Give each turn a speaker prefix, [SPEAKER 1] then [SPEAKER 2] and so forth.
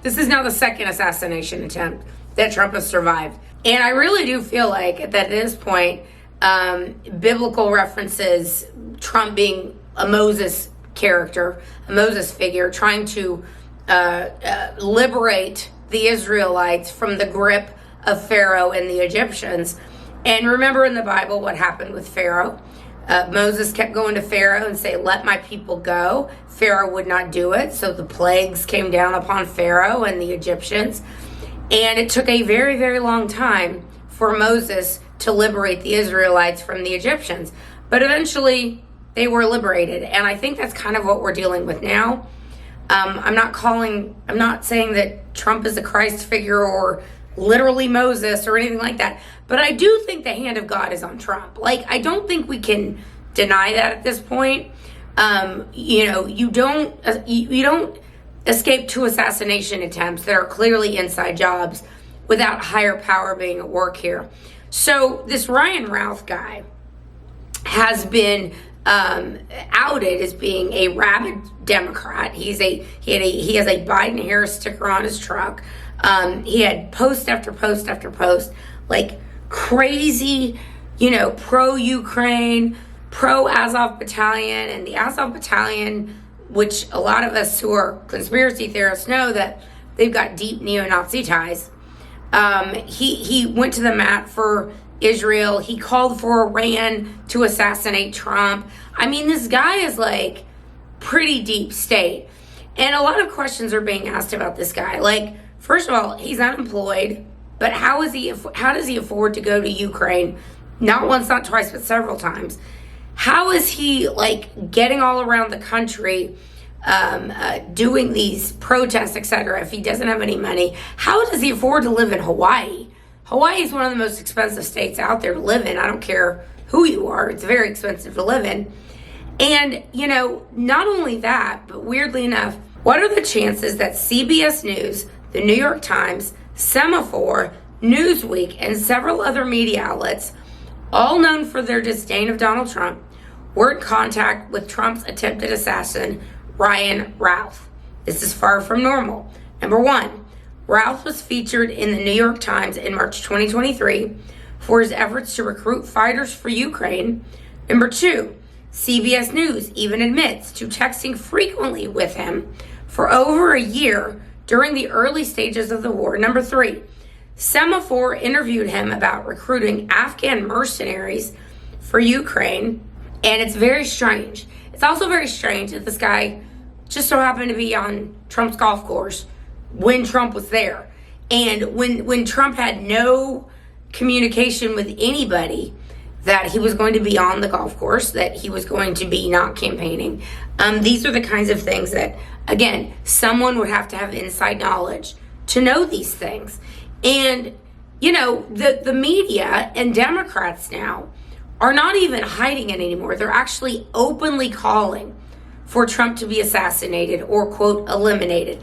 [SPEAKER 1] This is now the second assassination attempt that Trump has survived. And I really do feel like that at this point, biblical references, Trump being a Moses character, a Moses figure, trying to liberate the Israelites from the grip of Pharaoh and the Egyptians. And remember in the Bible what happened with Pharaoh. Moses kept going to Pharaoh and say, let my people go. Pharaoh would not do it. So the plagues came down upon Pharaoh and the Egyptians. And it took a very, very long time for Moses to liberate the Israelites from the Egyptians. But eventually they were liberated. And I think that's kind of what we're dealing with now. I'm not saying that Trump is a Christ figure or literally Moses or anything like that. But I do think the hand of God is on Trump. Like, I don't think we can deny that at this point. You don't escape two assassination attempts that are clearly inside jobs without higher power being at work here. So this Ryan Routh guy has been outed as being a rabid Democrat. He has a Biden-Harris sticker on his truck. He had post after post after post, like crazy, pro-Ukraine, pro-Azov Battalion, and the Azov Battalion, which a lot of us who are conspiracy theorists know that they've got deep neo-Nazi ties. He went to the mat for Israel. He called for Iran to assassinate Trump. I mean, this guy is like pretty deep state. And a lot of questions are being asked about this guy. Like, first of all, he's unemployed, but how does he afford to go to Ukraine? Not once, not twice, but several times. How is he like getting all around the country, doing these protests, etc., if he doesn't have any money? How does he afford to live in Hawaii? Hawaii is one of the most expensive states out there to live in. I don't care who you are. It's very expensive to live in. And, not only that, but weirdly enough, what are the chances that CBS News, the New York Times, Semaphore, Newsweek, and several other media outlets, all known for their disdain of Donald Trump, were in contact with Trump's attempted assassin, Ryan Routh? This is far from normal. Number one, Routh was featured in the New York Times in March 2023 for his efforts to recruit fighters for Ukraine. Number two, CBS News even admits to texting frequently with him for over a year during the early stages of the war. Number three, Semaphore interviewed him about recruiting Afghan mercenaries for Ukraine, and it's very strange. It's also very strange that this guy just so happened to be on Trump's golf course when Trump was there. And when Trump had no communication with anybody that he was going to be on the golf course, that he was going to be not campaigning. These are the kinds of things that, again, someone would have to have inside knowledge to know these things. And, the media and Democrats now are not even hiding it anymore. They're actually openly calling for Trump to be assassinated or, quote, eliminated.